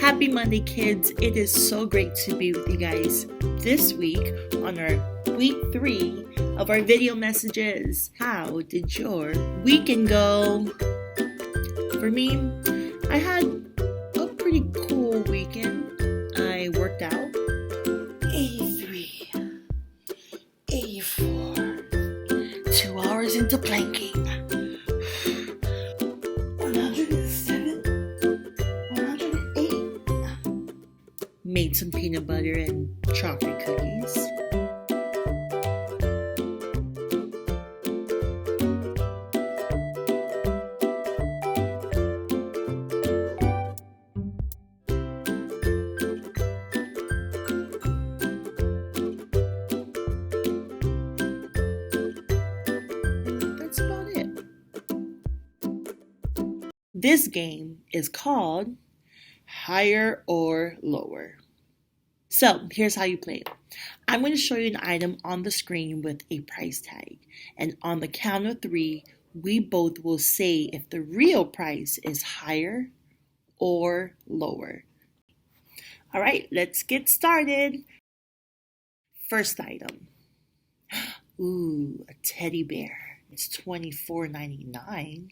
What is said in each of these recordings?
Happy Monday, kids. It is so great to be with you guys this week on our week 3 of our video messages. How did your weekend go? For me, I had a pretty cool weekend. I worked out 83, 84, 2 hours into planking. 107, 108. Made some peanut butter and chocolate cookies. That's about it. This game is called Higher or Lower. So here's how you play it. I'm going to show you an item on the screen with a price tag. And on the count of 3, we both will say if the real price is higher or lower. All right, let's get started. First item. Ooh, a teddy bear. It's $24.99.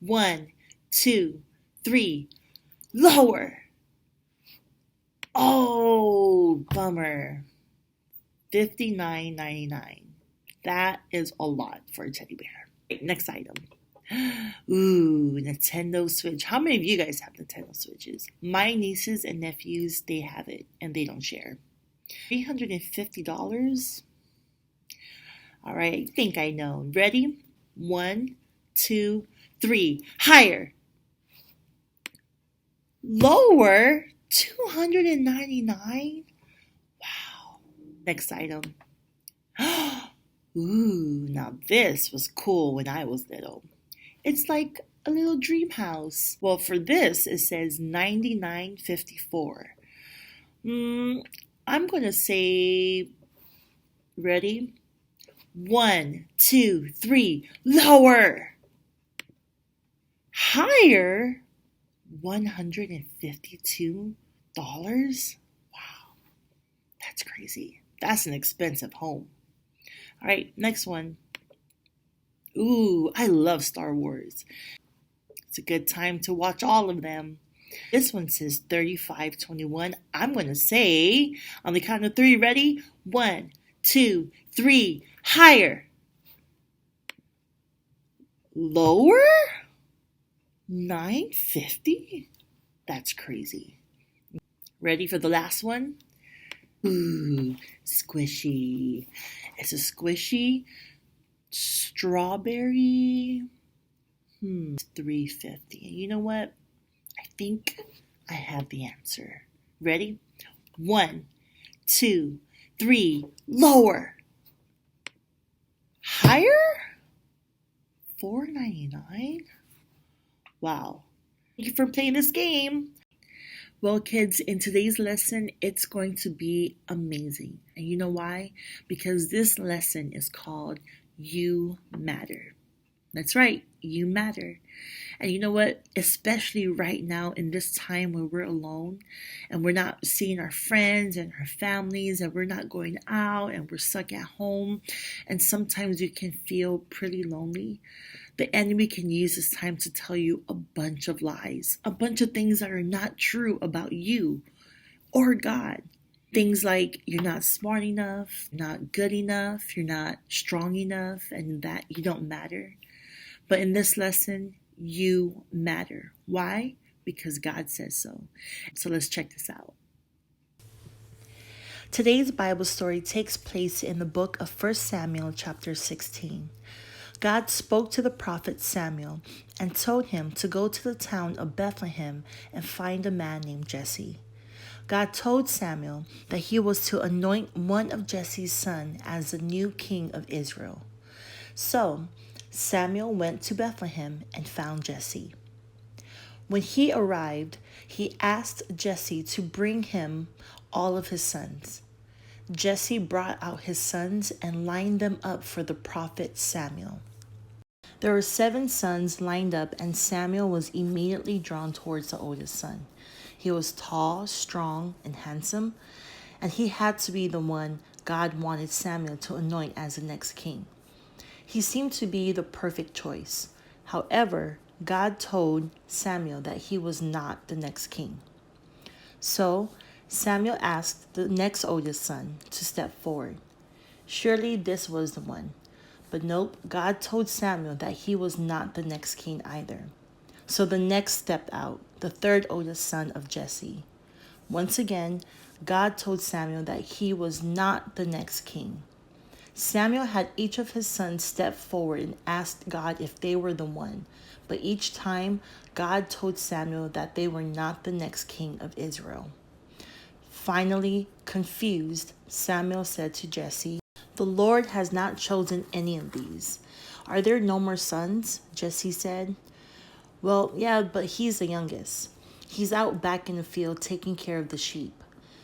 1, 2, 3. Lower. Oh, bummer. $59.99. That is a lot for a teddy bear. Right, next item. Ooh, Nintendo Switch. How many of you guys have Nintendo Switches? My nieces and nephews, they have it and they don't share. $350. All right, I think I know. Ready? 1, 2, 3. Higher. Lower. $299. Wow. Next item. Ooh, now this was cool when I was little. It's like a little dream house. Well, for this, it says $99.54. I'm going to say, ready? 1, 2, 3, lower. Higher. $152? Wow, that's crazy. That's an expensive home. All right, next one. Ooh, I love Star Wars. It's a good time to watch all of them. This one says $35.21. I'm going to say, on the count of 3, ready? 1, 2, 3, higher. Lower? $9.50? That's crazy. Ready for the last one? Ooh, squishy. It's a squishy strawberry. It's $3.50. You know what? I think I have the answer. Ready? 1, 2, 3, lower. Higher? $4.99? Wow. Thank you for playing this game. Well, kids, in today's lesson, it's going to be amazing. And you know why? Because this lesson is called You Matter. That's right, you matter. And you know what? Especially right now in this time where we're alone and we're not seeing our friends and our families and we're not going out and we're stuck at home and sometimes you can feel pretty lonely. The enemy can use this time to tell you a bunch of lies, a bunch of things that are not true about you or God. Things like you're not smart enough, not good enough, you're not strong enough, and that you don't matter. But in this lesson, you matter. Why? Because God says so. So let's check this out. Today's Bible story takes place in the book of 1 Samuel chapter 16. God spoke to the prophet Samuel and told him to go to the town of Bethlehem and find a man named Jesse. God told Samuel that he was to anoint one of Jesse's sons as the new king of Israel. So Samuel went to Bethlehem and found Jesse. When he arrived, he asked Jesse to bring him all of his sons. Jesse brought out his sons and lined them up for the prophet Samuel. There were 7 sons lined up, and Samuel was immediately drawn towards the oldest son. He was tall, strong, and handsome, and he had to be the one God wanted Samuel to anoint as the next king. He seemed to be the perfect choice. However, God told Samuel that he was not the next king. So Samuel asked the next oldest son to step forward. Surely this was the one. But nope, God told Samuel that he was not the next king either. So the next stepped out, the third oldest son of Jesse. Once again, God told Samuel that he was not the next king. Samuel had each of his sons step forward and asked God if they were the one, but each time God told Samuel that they were not the next king of Israel. Finally, confused, Samuel said to Jesse, "The Lord has not chosen any of these. Are there no more sons?" Jesse said. "Well, yeah, but he's the youngest. He's out back in the field taking care of the sheep."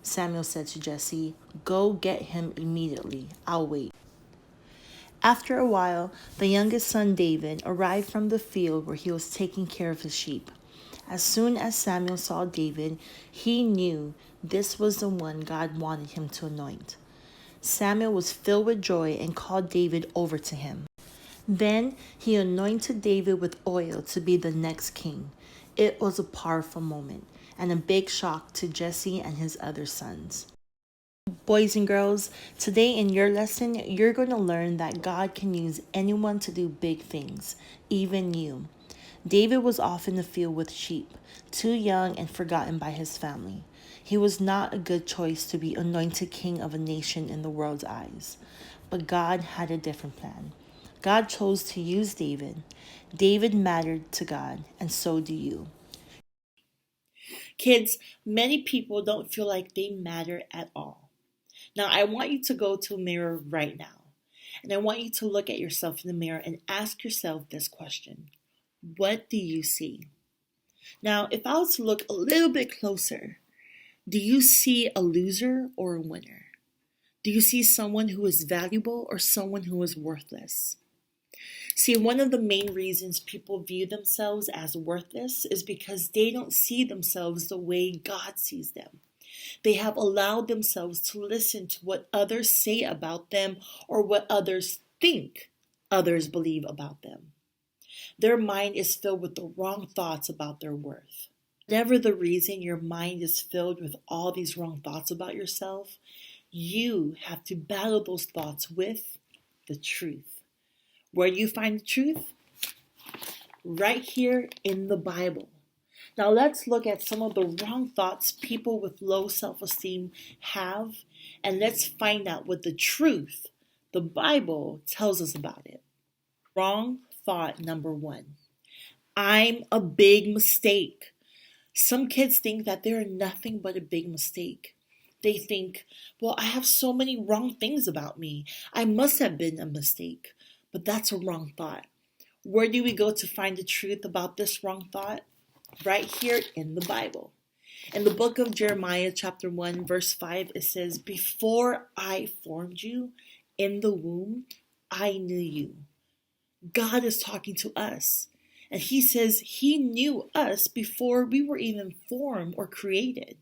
Samuel said to Jesse, "Go get him immediately. I'll wait." After a while, the youngest son David arrived from the field where he was taking care of his sheep. As soon as Samuel saw David, he knew this was the one God wanted him to anoint. Samuel was filled with joy and called David over to him. Then he anointed David with oil to be the next king. It was a powerful moment and a big shock to Jesse and his other sons. Boys and girls, today in your lesson, you're going to learn that God can use anyone to do big things, even you. David was off in the field with sheep, too young and forgotten by his family. He was not a good choice to be anointed king of a nation in the world's eyes. But God had a different plan. God chose to use David. David mattered to God, and so do you. Kids, many people don't feel like they matter at all. Now, I want you to go to a mirror right now. And I want you to look at yourself in the mirror and ask yourself this question. What do you see? Now, if I was to look a little bit closer, do you see a loser or a winner? Do you see someone who is valuable or someone who is worthless? See, one of the main reasons people view themselves as worthless is because they don't see themselves the way God sees them. They have allowed themselves to listen to what others say about them or what others think others believe about them. Their mind is filled with the wrong thoughts about their worth. Whatever the reason your mind is filled with all these wrong thoughts about yourself, you have to battle those thoughts with the truth. Where do you find the truth? Right here in the Bible. Now let's look at some of the wrong thoughts people with low self-esteem have, and let's find out what the truth, the Bible, tells us about it. Wrong thought number one. I'm a big mistake. Some kids think that they're nothing but a big mistake. They think, well, I have so many wrong things about me. I must have been a mistake. But that's a wrong thought. Where do we go to find the truth about this wrong thought? Right here in the Bible. In the book of Jeremiah, chapter 1, verse 5, it says, "Before I formed you in the womb, I knew you." God is talking to us. And he says he knew us before we were even formed or created.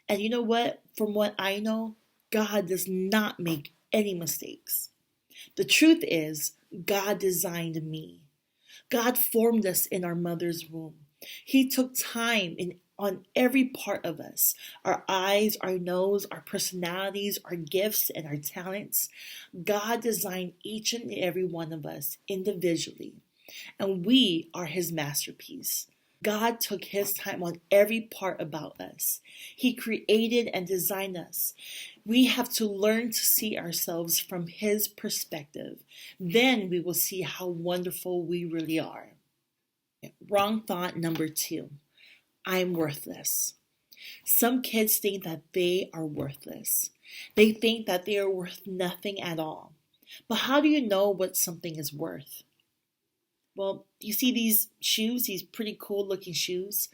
And you know what? From what I know, God does not make any mistakes. The truth is, God designed me. God formed us in our mother's womb. He took time on every part of us, our eyes, our nose, our personalities, our gifts, and our talents. God designed each and every one of us individually, and we are his masterpiece. God took his time on every part about us. He created and designed us. We have to learn to see ourselves from his perspective. Then we will see how wonderful we really are. Wrong thought number two. I'm worthless. Some kids think that they are worthless. They think that they are worth nothing at all. But how do you know what something is worth? Well, you see these shoes, these pretty cool looking shoes?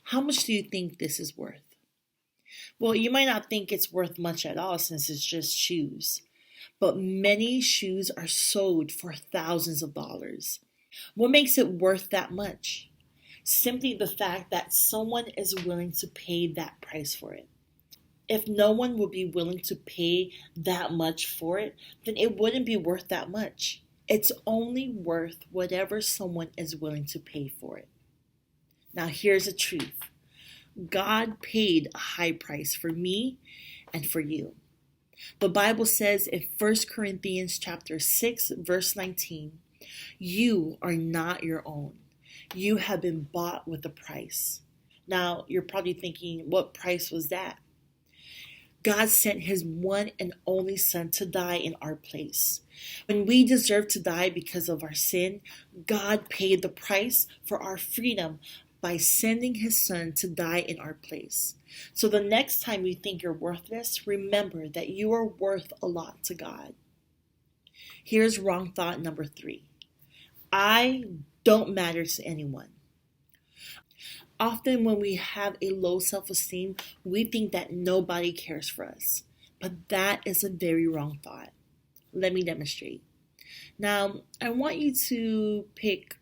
How much do you think this is worth? Well, you might not think it's worth much at all since it's just shoes. But many shoes are sold for thousands of dollars. What makes it worth that much? Simply the fact that someone is willing to pay that price for it. If no one would be willing to pay that much for it, then it wouldn't be worth that much. It's only worth whatever someone is willing to pay for it. Now here's the truth. God paid a high price for me and for you. The Bible says in 1 Corinthians chapter 6, verse 19, you are not your own. You have been bought with a price. Now, you're probably thinking, what price was that? God sent his one and only Son to die in our place. When we deserve to die because of our sin, God paid the price for our freedom by sending his Son to die in our place. So the next time you think you're worthless, remember that you are worth a lot to God. Here's wrong thought number 3. I don't matter to anyone. Often when we have a low self-esteem, we think that nobody cares for us. But that is a very wrong thought. Let me demonstrate. Now, I want you to pick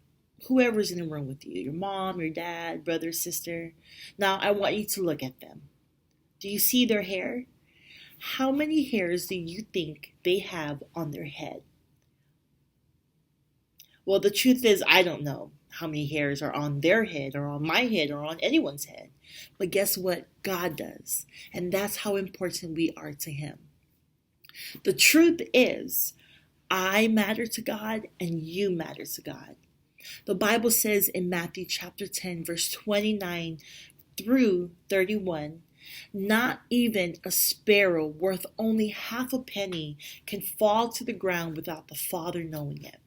whoever's in the room with you, your mom, your dad, brother, sister. Now, I want you to look at them. Do you see their hair? How many hairs do you think they have on their head? Well, the truth is, I don't know how many hairs are on their head or on my head or on anyone's head. But guess what? God does. And that's how important we are to him. The truth is, I matter to God and you matter to God. The Bible says in Matthew chapter 10, verse 29 through 31, not even a sparrow worth only half a penny can fall to the ground without the Father knowing it.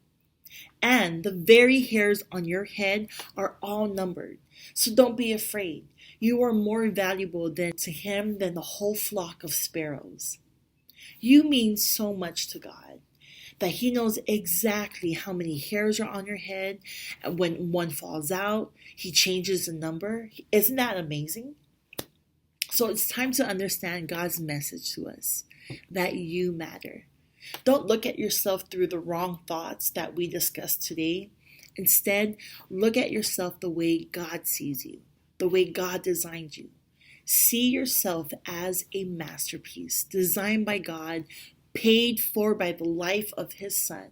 And the very hairs on your head are all numbered. So don't be afraid. You are more valuable to him than the whole flock of sparrows. You mean so much to God that he knows exactly how many hairs are on your head. And when one falls out, he changes the number. Isn't that amazing? So it's time to understand God's message to us, that you matter. Don't look at yourself through the wrong thoughts that we discussed today. Instead, look at yourself the way God sees you, the way God designed you. See yourself as a masterpiece designed by God, paid for by the life of his Son,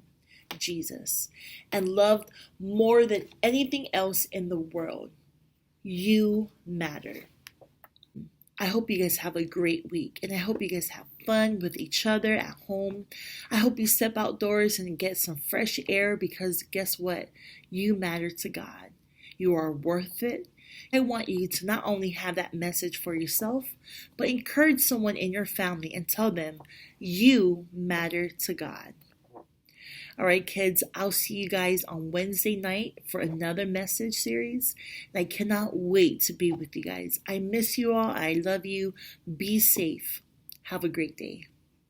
Jesus, and loved more than anything else in the world. You matter. I hope you guys have a great week, and I hope you guys have fun with each other at home. I hope you step outdoors and get some fresh air, because guess what? You matter to God. You are worth it. I want you to not only have that message for yourself, but encourage someone in your family and tell them you matter to God. All right, kids, I'll see you guys on Wednesday night for another message series. And I cannot wait to be with you guys. I miss you all. I love you. Be safe. Have a great day.